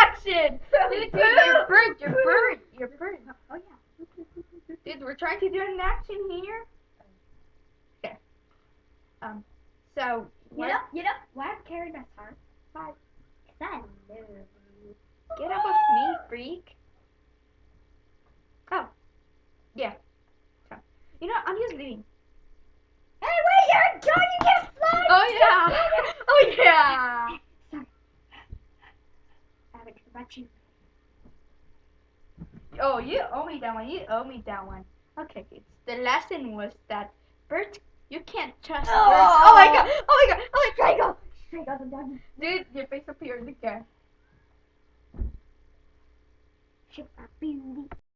action! Dude, you're burnt. You're burnt. Oh yeah. Dude, we're trying to do an action here. Okay. So You know, why I'm carrying my heart? Why? 'Cause I love you. Get up with me, freak. Oh. Yeah. So, you know, I'm just leaving. Hey, wait, you're going to get flagged! Oh yeah. Oh yeah. Sorry. I haven't forgot you. Oh, you owe me that one. You owe me that one. Okay, kids. The lesson was that birds, you can't trust birds. Oh my god. Oh my god. Oh my god. Strangle the doggy. Dude, your face appeared again. She's a beauty.